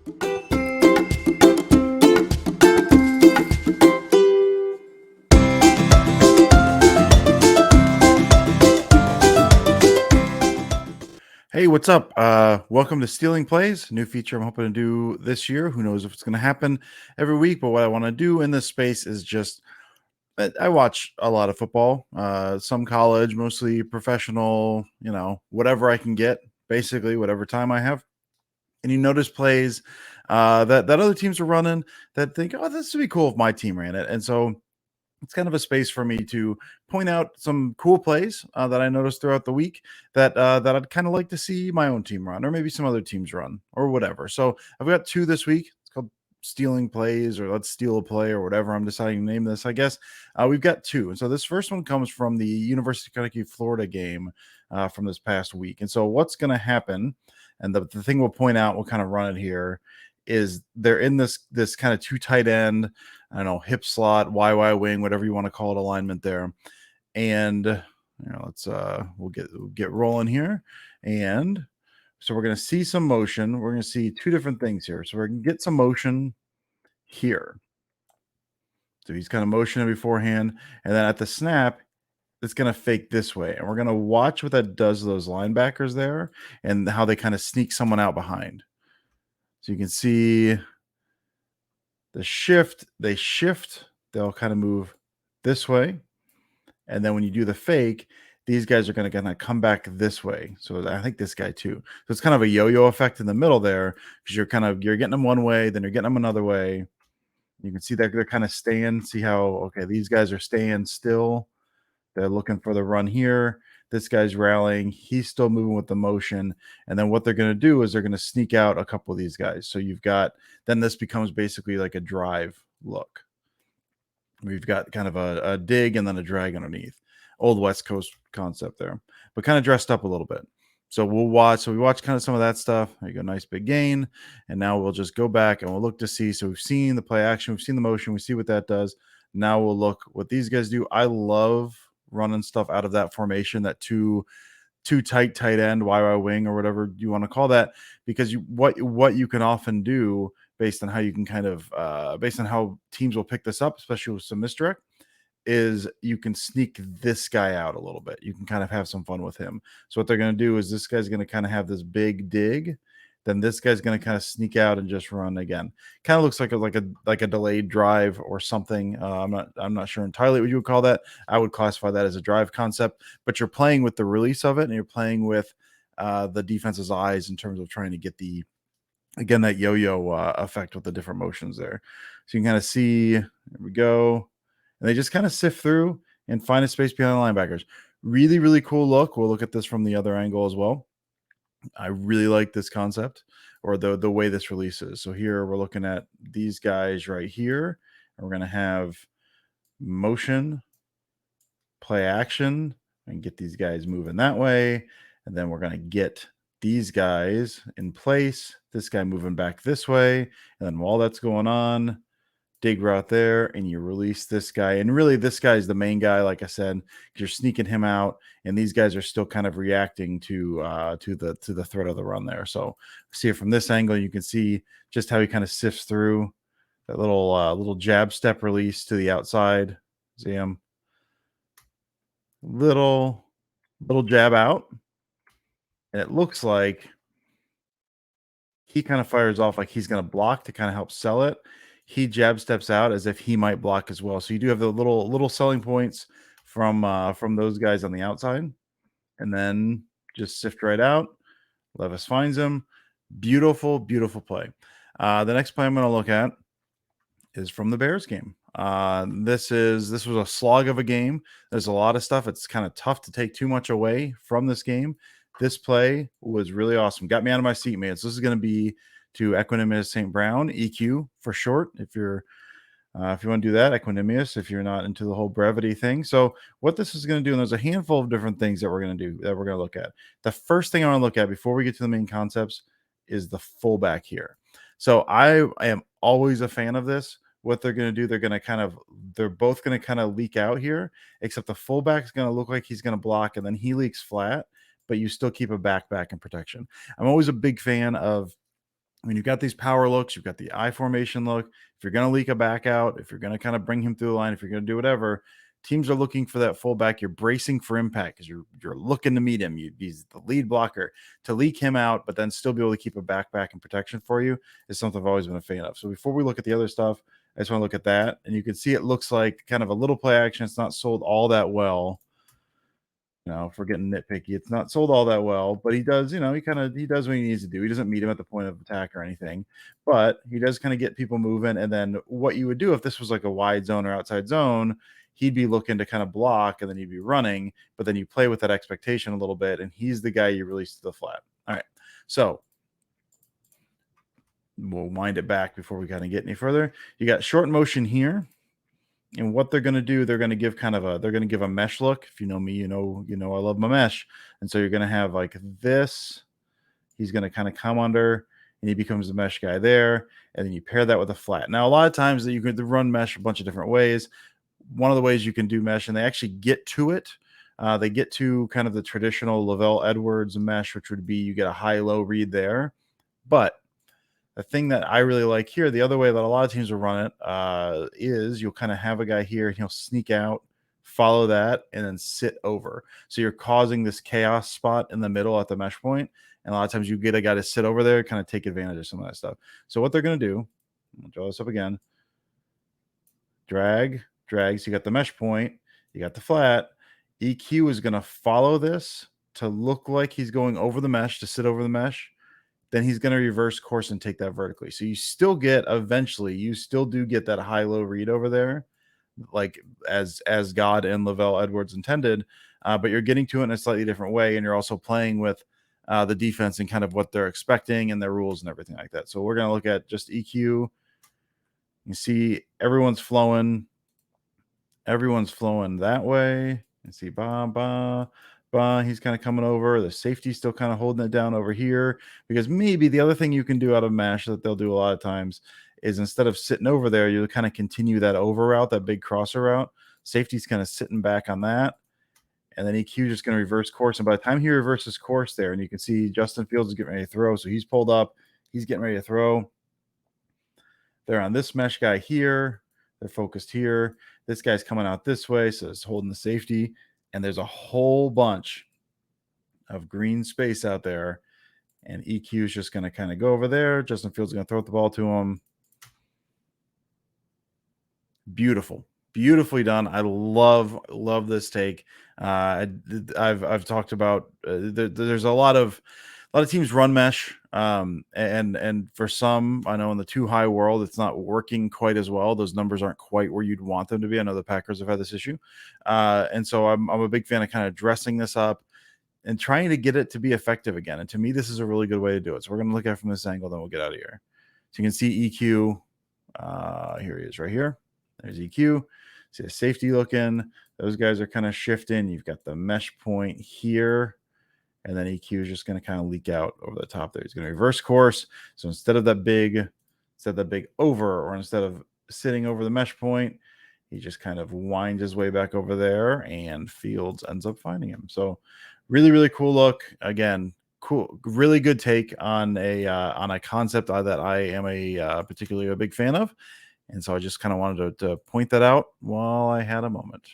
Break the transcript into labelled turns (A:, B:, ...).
A: Hey, what's up? Welcome to Stealing Plays, new feature I'm hoping to do this year. Who knows if it's going to happen every week, but what I want to do in this space is just I watch a lot of football, some college, mostly professional, whatever I can get, basically, whatever time I have. And you notice plays that other teams are running that think, oh, this would be cool if my team ran it. And so it's kind of a space for me to point out some cool plays that I noticed throughout the week that I'd kind of like to see my own team run, or maybe some other teams run, or whatever. So I've got two this week. It's called Stealing Plays, or Let's Steal a Play, or whatever I'm deciding to name this. I guess we've got two, and so this first one comes from the University of Kentucky Florida game from this past week. And so what's going to happen, and the thing we'll point out, we'll kind of run it here, is they're in this kind of two tight end, I don't know, hip slot, YY wing, whatever you want to call it, alignment there. And let's we'll get rolling here. And so we're going to see some motion. We're going to see two different things here. So we're going to get some motion here. So he's kind of motioning beforehand, and then at the snap, it's going to fake this way. And we're going to watch what that does to those linebackers there and how they kind of sneak someone out behind. So you can see the shift, they'll kind of move this way. And then when you do the fake, these guys are going to kind of come back this way. So I think this guy too. So it's kind of a yo-yo effect in the middle there, because you're getting them one way, then you're getting them another way. You can see that they're kind of staying. See how, okay, these guys are staying still. They're looking for the run here. This guy's rallying. He's still moving with the motion. And then what they're going to do is they're going to sneak out a couple of these guys. So then this becomes basically like a drive look. We've got kind of a dig and then a drag underneath. Old West Coast concept there, but kind of dressed up a little bit. So we'll watch. So we watch kind of some of that stuff. There you go, nice big gain. And now we'll just go back and we'll look to see. So we've seen the play action, we've seen the motion, we see what that does. Now we'll look what these guys do. I love running stuff out of that formation, that two tight end, YY wing, or whatever you want to call that, because what you can often do based on how you can kind of based on how teams will pick this up, especially with some misdirect, is you can sneak this guy out a little bit. You can kind of have some fun with him. So what they're going to do is this guy's going to kind of have this big dig, then this guy's going to kind of sneak out and just run again. Kind of looks like a delayed drive or something. I'm not sure entirely what you would call that. I would classify that as a drive concept, but you're playing with the release of it, and you're playing with the defense's eyes in terms of trying to get that yo-yo effect with the different motions there. So you can kind of see, there we go. And they just kind of sift through and find a space behind the linebackers. Really, really cool look. We'll look at this from the other angle as well. I really like this concept, or the way this releases. So here we're looking at these guys right here. And we're going to have motion, play action, and get these guys moving that way. And then we're going to get these guys in place, this guy moving back this way. And then while that's going on, dig route there, and you release this guy. And really, this guy's the main guy, like I said, because you're sneaking him out, and these guys are still kind of reacting to the threat of the run there. So see it from this angle, you can see just how he kind of sifts through that little jab step release to the outside. See him, little jab out, and it looks like he kind of fires off like he's going to block to kind of help sell it. He jab steps out as if he might block as well. So you do have the little selling points from those guys on the outside, and then just sift right out. Levis finds him. Beautiful, beautiful play. The next play I'm going to look at is from the Bears game. This was a slog of a game. There's a lot of stuff. It's kind of tough to take too much away from this game. This play was really awesome. Got me out of my seat, man. So this is going to be to Equanimous St. Brown, EQ for short. If you want to do that, Equanimous, if you're not into the whole brevity thing. So what this is going to do, and there's a handful of different things that we're going to do that we're going to look at. The first thing I want to look at before we get to the main concepts is the fullback here. So I am always a fan of this. What they're going to do, they're both going to kind of leak out here, except the fullback's going to look like he's going to block, and then he leaks flat, but you still keep a back in protection. I'm always a big fan of I mean, you've got these power looks, you've got the I formation look. If you're going to leak a back out, if you're going to kind of bring him through the line, if you're going to do whatever, teams are looking for that fullback. You're bracing for impact because you're looking to meet him. He's the lead blocker. To leak him out, but then still be able to keep a backpack and protection for you is something I've always been a fan of. So before we look at the other stuff, I just want to look at that, and you can see it looks like kind of a little play action. It's not sold all that well. If we're getting nitpicky, it's not sold all that well, but he does, he does what he needs to do. He doesn't meet him at the point of attack or anything, but he does kind of get people moving. And then what you would do if this was like a wide zone or outside zone, he'd be looking to kind of block and then he'd be running, but then you play with that expectation a little bit, and he's the guy you release to the flat. All right. So we'll wind it back before we kind of get any further. You got short motion here. And what they're going to do, they're going to give a mesh look. If you know me, I love my mesh. And so you're going to have like this. He's going to kind of come under and he becomes the mesh guy there. And then you pair that with a flat. Now, a lot of times that you can run mesh a bunch of different ways. One of the ways you can do mesh, and they actually get to it. They get to kind of the traditional Lavelle Edwards mesh, which would be you get a high-low read there. But the thing that I really like here, the other way that a lot of teams will run it, is you'll kind of have a guy here and he'll sneak out, follow that, and then sit over. So you're causing this chaos spot in the middle at the mesh point. And a lot of times you get a guy to sit over there, kind of take advantage of some of that stuff. So what they're going to do, I'll draw this up again. Drag. So you got the mesh point, you got the flat. EQ is going to follow this to look like he's going over the mesh, to sit over the mesh. Then he's going to reverse course and take that vertically. So you still get, eventually, you still do get that high-low read over there, like as God and Lavelle Edwards intended, but you're getting to it in a slightly different way, and you're also playing with the defense and kind of what they're expecting and their rules and everything like that. So we're going to look at just EQ. You see everyone's flowing that way. You see, he's kind of coming over. The safety's still kind of holding it down over here, because maybe the other thing you can do out of mesh that they'll do a lot of times is instead of sitting over there, you kind of continue that over route, that big crosser route. Safety's kind of sitting back on that. And then EQ just going to reverse course. And by the time he reverses course there, and you can see Justin Fields is getting ready to throw. So he's pulled up. He's getting ready to throw. They're on this mesh guy here. They're focused here. This guy's coming out this way, so it's holding the safety. And there's a whole bunch of green space out there. And EQ is just going to kind of go over there. Justin Fields is going to throw the ball to him. Beautifully done. I love this take. I've talked about there's a lot of teams run mesh, and for some, I know in the too high world, it's not working quite as well. Those numbers aren't quite where you'd want them to be. I know the Packers have had this issue, and so I'm a big fan of kind of dressing this up and trying to get it to be effective again. And to me, this is a really good way to do it. So we're going to look at it from this angle, then we'll get out of here. So you can see EQ. Here he is, right here. There's EQ. See the safety looking. Those guys are kind of shifting. You've got the mesh point here. And then EQ is just going to kind of leak out over the top there. He's going to reverse course. So instead of that big over, or instead of sitting over the mesh point, he just kind of winds his way back over there, and Fields ends up finding him. So really cool look. Again, cool, really good take on a concept that I am particularly a big fan of. And so I just kind of wanted to point that out while I had a moment.